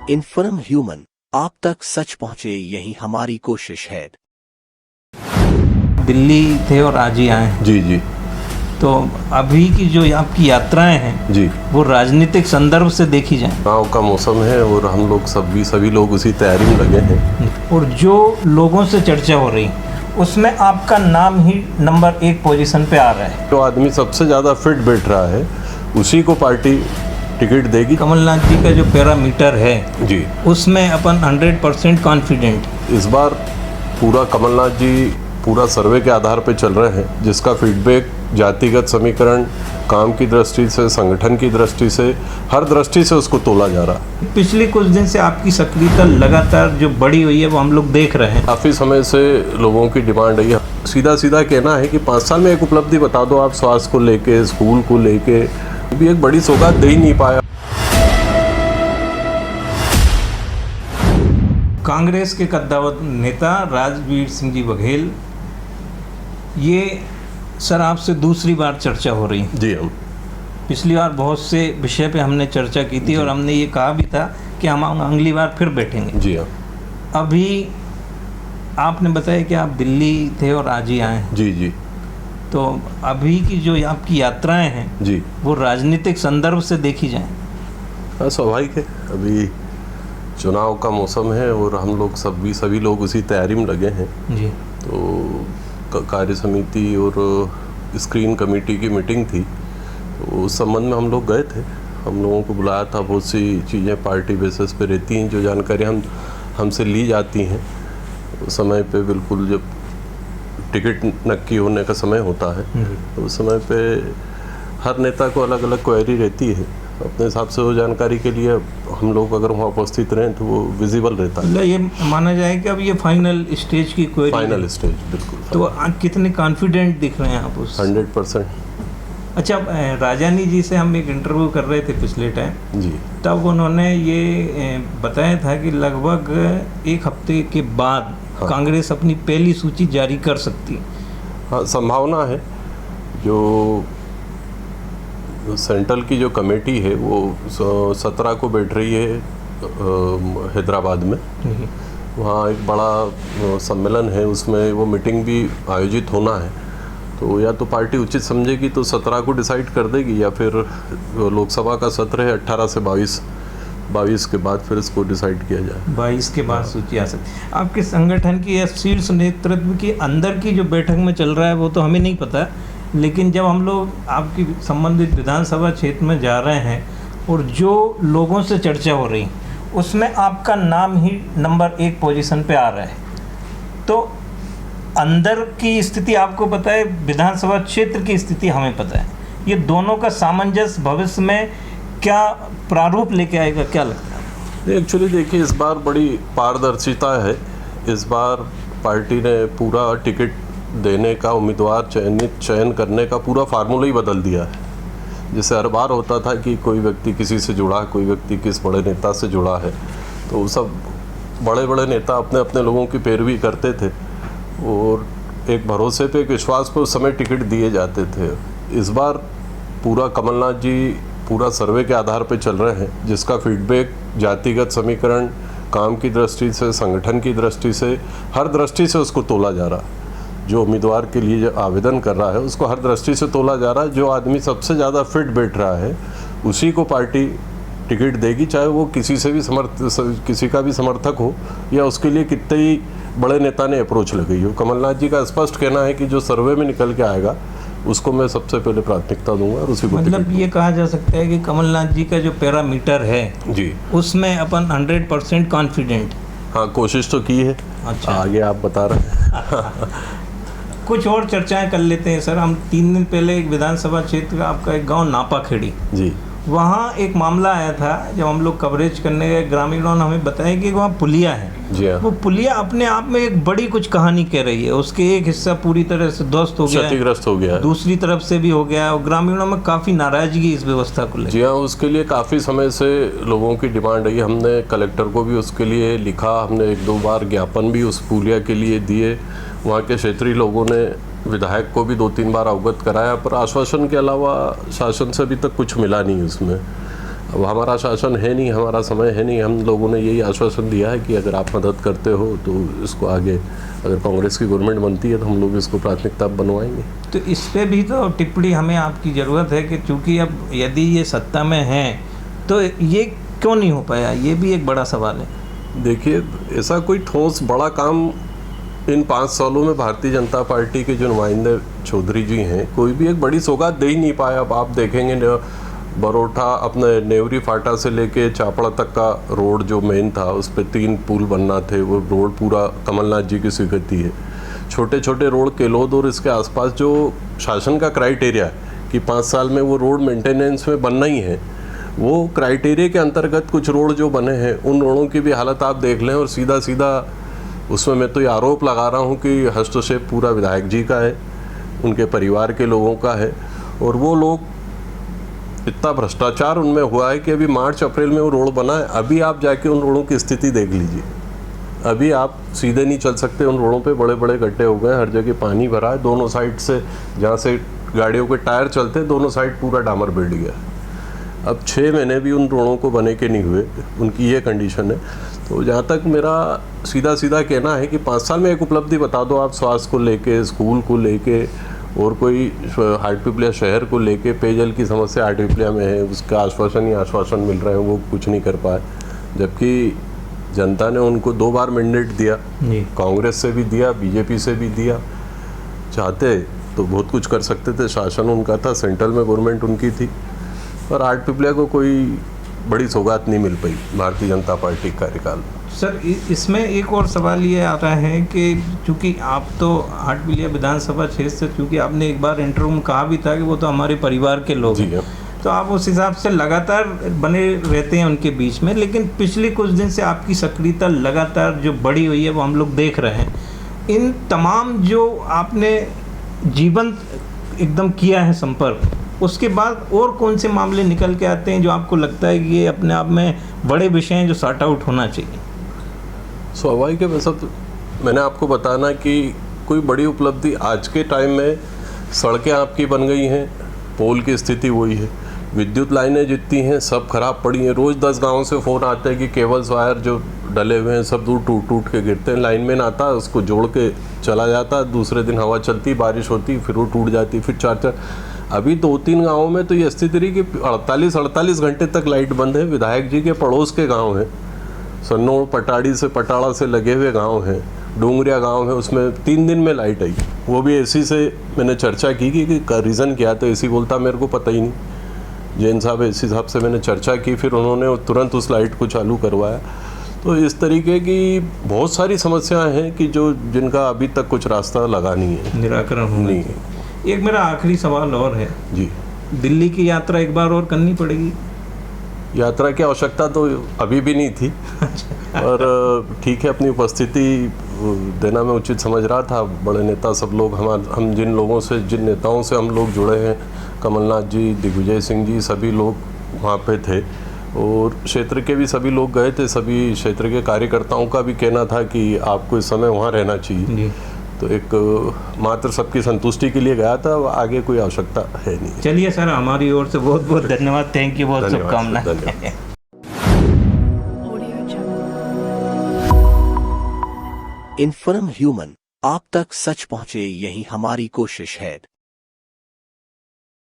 इन्फोनम human, आप तक सच पहुंचे यही हमारी कोशिश है। दिल्ली थे और आज ही आए हैं। जी जी। तो अभी की जो आपकी यात्राएं हैं जी, वो राजनीतिक संदर्भ से देखी जाएं चुनाव का मौसम है और हम लोग सभी लोग उसी तैयारी में लगे हैं। और जो लोगों से चर्चा हो रही उसमें आपका नाम ही नंबर 1 पोजीशन पे आ रहा है। जो आदमी सबसे ज़्यादा फिट बैठ रहा है उसी को पार्टी टिकट देगी। कमलनाथ जी का जो पैरामीटर है जी, उसमें अपन 100% कॉन्फिडेंट। इस बार पूरा कमलनाथ जी पूरा सर्वे के आधार पे चल रहे हैं, जिसका फीडबैक जातिगत समीकरण, काम की दृष्टि से, संगठन की दृष्टि से, हर दृष्टि से उसको तोला जा रहा है। पिछले कुछ दिन से आपकी सक्रियता लगातार जो बढ़ी हुई है वो हम लोग देख रहे हैं। काफ़ी समय से लोगों की डिमांड है, सीधा सीधा कहना है कि 5 साल में एक उपलब्धि बता दो आप, स्वास्थ्य को लेके, स्कूल को लेके। अभी एक बड़ी सौगात दे ही नहीं पाया। कांग्रेस के कद्दावर नेता राजवीर सिंह जी बघेल, ये सर आपसे दूसरी बार चर्चा हो रही है। जी, हम पिछली बार बहुत से विषय पे हमने चर्चा की थी और हमने ये कहा भी था कि हम अगली बार फिर बैठेंगे। जी हाँ। अभी आपने बताया कि आप दिल्ली थे और आज ही आए हैं। जी जी। तो अभी की जो आपकी यात्राएं हैं जी, वो राजनीतिक संदर्भ से देखी जाएं। हाँ, स्वाभाविक है। अभी चुनाव का मौसम है और हम लोग सभी लोग उसी तैयारी में लगे हैं। जी। तो कार्य समिति और स्क्रीन कमेटी की मीटिंग थी, तो उस संबंध में हम लोग गए थे। हम लोगों को बुलाया था। बहुत सी चीज़ें पार्टी बेसिस पे रहती हैं, जो जानकारी हमसे ली जाती हैं उस समय पे, बिल्कुल जब टिकट नक्की होने का समय होता है तो उस समय पे हर नेता को अलग अलग क्वेरी रहती है। अपने हिसाब से वो जानकारी के लिए हम लोग अगर वहाँ उपस्थित रहें तो वो विजिबल रहता है। मतलब ये माना जाए कि अब ये फाइनल स्टेज की क्वेरी, फाइनल स्टेज, बिल्कुल। तो आप कितने कॉन्फिडेंट दिख रहे हैं आप उस? 100%। अच्छा, राजानी जी से हम एक इंटरव्यू कर रहे थे पिछले टाइम, जी, तब उन्होंने ये बताया था कि लगभग 1 हफ्ते के बाद कांग्रेस अपनी पहली सूची जारी कर सकती है। हाँ, संभावना है। जो सेंट्रल की जो कमेटी है वो 17 को बैठ रही है हैदराबाद में। वहाँ एक बड़ा सम्मेलन है, उसमें वो मीटिंग भी आयोजित होना है। तो या तो पार्टी उचित समझेगी तो 17 को डिसाइड कर देगी, या फिर लोकसभा का सत्र है 18 से 22 के बाद फिर इसको डिसाइड किया जाए। 22 के बाद सूची आ सकती है। आपके संगठन की या शीर्ष नेतृत्व की अंदर की जो बैठक में चल रहा है वो तो हमें नहीं पता, लेकिन जब हम लोग आपकी संबंधित विधानसभा क्षेत्र में जा रहे हैं और जो लोगों से चर्चा हो रही उसमें आपका नाम ही नंबर 1 पोजीशन पे आ रहा है, तो अंदर की स्थिति आपको पता है, विधानसभा क्षेत्र की स्थिति हमें पता है। ये दोनों का सामंजस्य भविष्य में क्या प्रारूप लेके आएगा, क्या लगता है? एक्चुअली देखिए, इस बार बड़ी पारदर्शिता है। इस बार पार्टी ने पूरा टिकट देने का, उम्मीदवार चयन करने का पूरा फार्मूला ही बदल दिया है। जैसे हर बार होता था कि कोई व्यक्ति किसी से जुड़ा, कोई व्यक्ति किस बड़े नेता से जुड़ा है, तो सब बड़े बड़े नेता अपने अपने लोगों की पैरवी करते थे और एक भरोसे पे, एक विश्वास पे उस समय टिकट दिए जाते थे। इस बार पूरा कमलनाथ जी पूरा सर्वे के आधार पे चल रहे हैं, जिसका फीडबैक जातिगत समीकरण, काम की दृष्टि से, संगठन की दृष्टि से, हर दृष्टि से उसको तोला जा रहा है। जो उम्मीदवार के लिए जो आवेदन कर रहा है उसको हर दृष्टि से तोला जा रहा है। जो आदमी सबसे ज़्यादा फिट बैठ रहा है उसी को पार्टी टिकट देगी, चाहे वो किसी का भी समर्थक हो या उसके लिए कितने ही बड़े नेता ने अप्रोच लगाई हो। कमलनाथ जी का स्पष्ट कहना है कि जो सर्वे में निकल के आएगा उसको मैं सबसे पहले प्राथमिकता दूंगा और उसी को मतलब ये कहा जा सकता है कि कमलनाथ जी का जो पैरामीटर है जी, उसमें अपन 100% कॉन्फिडेंट। हाँ, कोशिश तो की है। अच्छा, आगे आप बता रहे हैं। कुछ और चर्चाएं कर लेते हैं सर। हम 3 दिन पहले एक विधानसभा क्षेत्र का आपका एक गांव नापाखेड़ी, जी, वहाँ एक मामला आया था। जब हम लोग कवरेज करने गए, ग्रामीणों ने हमें बताया कि वहाँ पुलिया है। जी हाँ। वो पुलिया अपने आप में एक बड़ी कुछ कहानी कह रही है। उसके एक हिस्सा पूरी तरह से ध्वस्त हो गया, क्षतिग्रस्त हो गया, दूसरी तरफ से भी हो गया और ग्रामीणों में काफ़ी नाराजगी इस व्यवस्था को लेकर। जी हाँ, उसके लिए काफ़ी समय से लोगों की डिमांड है। हमने कलेक्टर को भी उसके लिए लिखा, हमने 1-2 बार ज्ञापन भी उस पुलिया के लिए दिए। वहाँ के क्षेत्रीय लोगों ने विधायक को भी 2-3 बार अवगत कराया, पर आश्वासन के अलावा शासन से अभी तक कुछ मिला नहीं उसमें। अब हमारा शासन है नहीं, हमारा समय है नहीं, हम लोगों ने यही आश्वासन दिया है कि अगर आप मदद करते हो तो इसको आगे, अगर कांग्रेस की गवर्नमेंट बनती है तो हम लोग इसको प्राथमिकता बनवाएंगे। तो इस पे भी तो टिप्पणी हमें आपकी ज़रूरत है कि चूँकि अब यदि ये सत्ता में हैं तो ये क्यों नहीं हो पाया, ये भी एक बड़ा सवाल है। देखिए, ऐसा कोई ठोस बड़ा काम इन 5 सालों में भारतीय जनता पार्टी के जो नुमाइंदे चौधरी जी हैं, कोई भी एक बड़ी सौगात दे ही नहीं पाया। अब आप देखेंगे बरोठा अपने नेवरी फाटा से लेके चापड़ा तक का रोड जो मेन था, उस पर 3 पुल बनना थे, वो रोड पूरा कमलनाथ जी की स्वीकृति है। छोटे छोटे रोड केलोद और इसके आसपास जो शासन का क्राइटेरिया है कि 5 साल में वो रोड मेंटेनेंस में बनना ही है, वो क्राइटेरिया के अंतर्गत कुछ रोड जो बने हैं, उन रोडों की भी हालत आप देख लें। और सीधा सीधा उसमें मैं तो ये आरोप लगा रहा हूँ कि हस्तक्षेप पूरा विधायक जी का है, उनके परिवार के लोगों का है। और वो लोग, इतना भ्रष्टाचार उनमें हुआ है कि अभी मार्च अप्रैल में वो रोड बना है, अभी आप जाके उन रोडों की स्थिति देख लीजिए। अभी आप सीधे नहीं चल सकते, उन रोडों पे बड़े बड़े गड्ढे हो गए, हर जगह पानी भरा है, दोनों साइड से जहाँ से गाड़ियों के टायर चलते हैं दोनों साइड पूरा डामर बिल्ड गया है। अब 6 महीने भी उन रोडों को बने के नहीं हुए, उनकी ये कंडीशन है। तो जहाँ तक मेरा सीधा सीधा कहना है कि 5 साल में एक उपलब्धि बता दो आप, स्वास्थ्य को लेके, स्कूल को लेके, और कोई हाटपिपलिया शहर को लेके पेयजल की समस्या हाटपिपलिया में है, उसका आश्वासन ही आश्वासन मिल रहे हैं, वो कुछ नहीं कर पाए। जबकि जनता ने उनको 2 बार मैंडेट दिया, कांग्रेस से भी दिया, बीजेपी से भी दिया। चाहते तो बहुत कुछ कर सकते थे, शासन उनका था, सेंट्रल में गवर्नमेंट उनकी थी, पर हाटपिपलिया को कोई बड़ी सौगात नहीं मिल पाई भारतीय जनता पार्टी कार्यकाल में। सर, इसमें एक और सवाल ये आ रहा है कि चूँकि आप तो हाटपिपलिया विधानसभा क्षेत्र से, चूँकि आपने एक बार इंटरव्यू में कहा भी था कि वो तो हमारे परिवार के लोग हैं, तो आप उस हिसाब से लगातार बने रहते हैं उनके बीच में। लेकिन पिछले कुछ दिन से आपकी सक्रियता लगातार जो बढ़ी हुई है वो हम लोग देख रहे हैं। इन तमाम जो आपने जीवन एकदम किया है संपर्क, उसके बाद और कौन से मामले निकल के आते हैं जो आपको लगता है कि ये अपने आप में बड़े विषय हैं जो सॉर्ट आउट होना चाहिए? स्वाभाविक है, वैसा तो मैंने आपको बताना कि कोई बड़ी उपलब्धि आज के टाइम में, सड़कें आपकी बन गई हैं, पोल की स्थिति वही है, विद्युत लाइनें जितनी हैं सब खराब पड़ी हैं। रोज़ 10 गाँव से फ़ोन आते हैं कि केबल्स वायर जो डले हुए हैं सब दूर टूट टूट के गिरते हैं। लाइनमैन आता है, उसको जोड़ के चला जाता है, दूसरे दिन हवा चलती, बारिश होती, फिर वो टूट जाती, फिर 4-4। अभी 2-3 गाँवों में तो ये स्थिति रही कि 48 घंटे तक लाइट बंद है। विधायक जी के पड़ोस के गाँव हैं, सन्नोड़ पटाड़ी से, पटाड़ा से लगे हुए गांव हैं, डोंगरिया गांव है, उसमें 3 दिन में लाइट आई। वो भी एसी से मैंने चर्चा की कि रीज़न क्या, तो एसी बोलता मेरे को पता ही नहीं। जैन साहब एसी साहब से मैंने चर्चा की, फिर उन्होंने तुरंत उस लाइट को चालू करवाया। तो इस तरीके की बहुत सारी समस्याएं हैं कि जिनका अभी तक कुछ रास्ता लगा नहीं है, निराकरण नहीं है। एक मेरा आखिरी सवाल और है जी, दिल्ली की यात्रा एक बार और करनी पड़ेगी? यात्रा की आवश्यकता तो अभी भी नहीं थी, और ठीक है, अपनी उपस्थिति देना मैं उचित समझ रहा था। बड़े नेता सब लोग, हम जिन लोगों से, जिन नेताओं से हम लोग जुड़े हैं, कमलनाथ जी, दिग्विजय सिंह जी, सभी लोग वहाँ पे थे, और क्षेत्र के भी सभी लोग गए थे। सभी क्षेत्र के कार्यकर्ताओं का भी कहना था कि आपको इस समय वहाँ रहना चाहिए। तो एक मात्र सबकी संतुष्टि के लिए गया था, आगे कोई आवश्यकता है नहीं। चलिए सर, हमारी ओर से बहुत बहुत धन्यवाद, थैंक यू, बहुत शुभकामनाएं। इन्फॉर्म ह्यूमन, आप तक सच पहुंचे, यही हमारी कोशिश है।